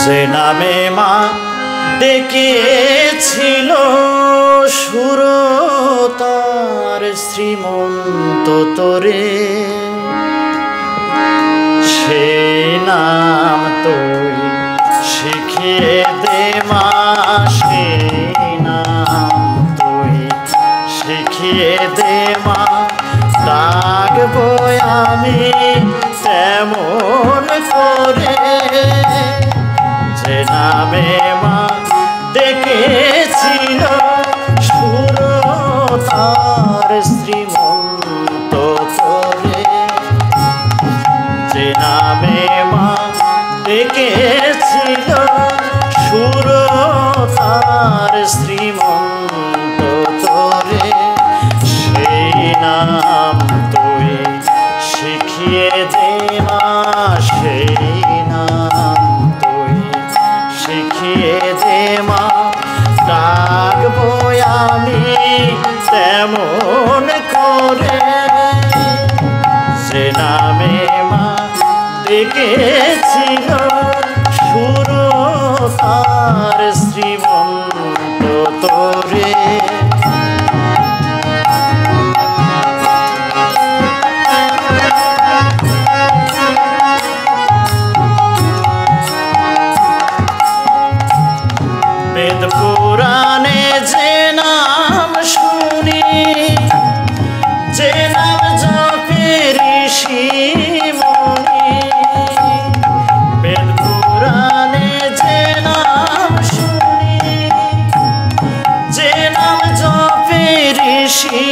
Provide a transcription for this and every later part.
যে নামে মা ডেকেছিল সুরতার শ্রীমন্ত তোরে, সেই নাম তুই শিখিয়ে দে মা, সেই নাম তুই শিখিয়ে দে মা। ডাকবো আমি তেমন করে, যে নামে মা ডেকেছিল সুরতার শ্রীমন্ত তোরে, যে নামে মা ডেকেছিল সুরতার শ্রীমন্ত তোরে, সেই নাম তুই শিখিয়ে দে মা, সেই নাম তুই শিখিয়ে দে মা। ডাকবো আমি তেমন করে, যে নামে মা ডেকেছিল সুরতার শ্রীমন্ত তোরে। বেদ পুরাণে যে নাম শুনি, যে নাম জপে ঋষি মুনি, বেদ পুরাণে যে নাম শুনি, যে নাম জপে ঋষি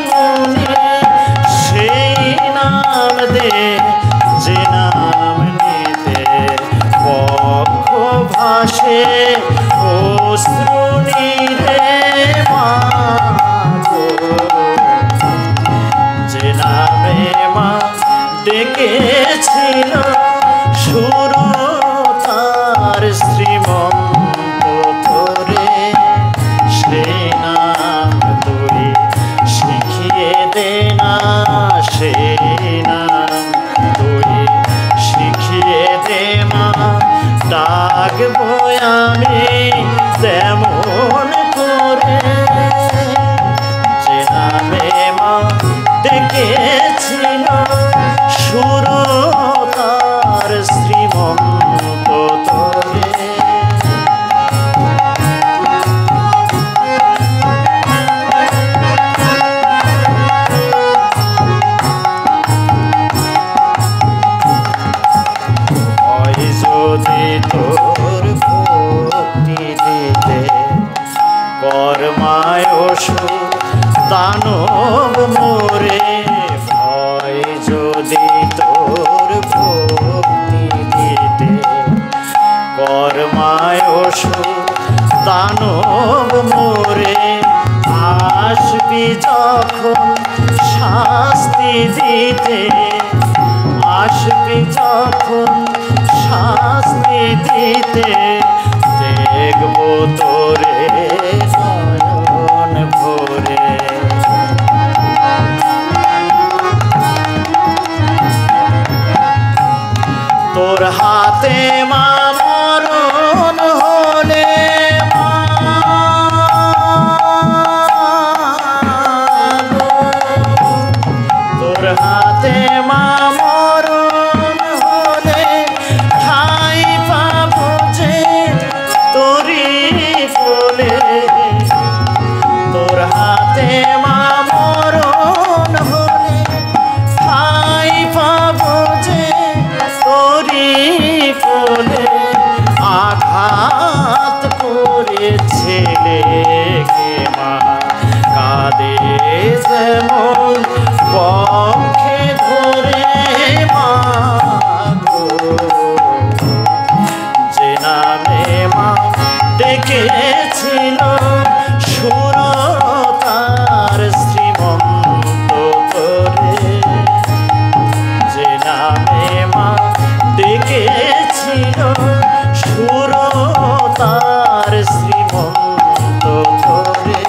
মুনি, সেই নাম দে, যে নাম নিতে পক্ষ ভাসে অশ্রুনি রে মা গো, যে নামে মা ডেকেছিল সুরতার শ্রীমন্ত তোরে, সেই নাম তুই শিখিয়ে দে না, সেই নাম তুই শিখিয়ে দে মা। ডাকবো আমি তেমন করে, যে নামে মা ডেকেছিল সুরতার শ্রীমন্ত তোরে। যদি তোর ভক্তি দিতে কর্মায় অসুর দানব মোরে, ভয় যদি তোর ভক্তি দিতে কর্মায় অসুর দানব মোরে, আসবি যখন শাস্তি দিতে, আসবি যখন শাস্তি দিতে, দেখবো তোরে নয়ন ভরে। তোর হাতে মা মরণ হলে মা গো, তোর হাতে মা মরণ হলে ঠাই পাবো যে তোরি কোলে, তোর হাতে মা মরণ হলে ঠাই পাবো যে তোরি কোলে। আঘাত করেছিলে কে মা কাঁদে যেমন পক্ষে ধরে মা গো, যে নামে মা ডেকেছিল সুরতার শ্রীমন্ত তোরে, যে নামে মা ডেকেছিল সুরতার শ্রীমন্ত তোরে,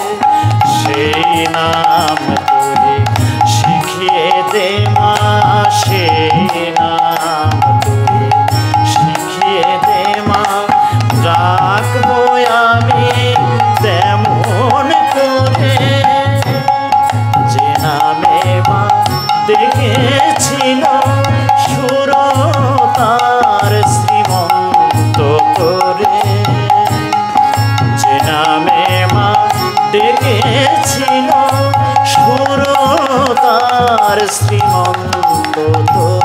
সেই নাম তুই শিখিয়ে দে মা, সেই নাম তুই শিখিয়ে দে মা। ডেকেছিল সুর তার শ্রীমন্ত করে, যে নামে মা ডেকেছিল সুর তার শ্রীমন্ত করে।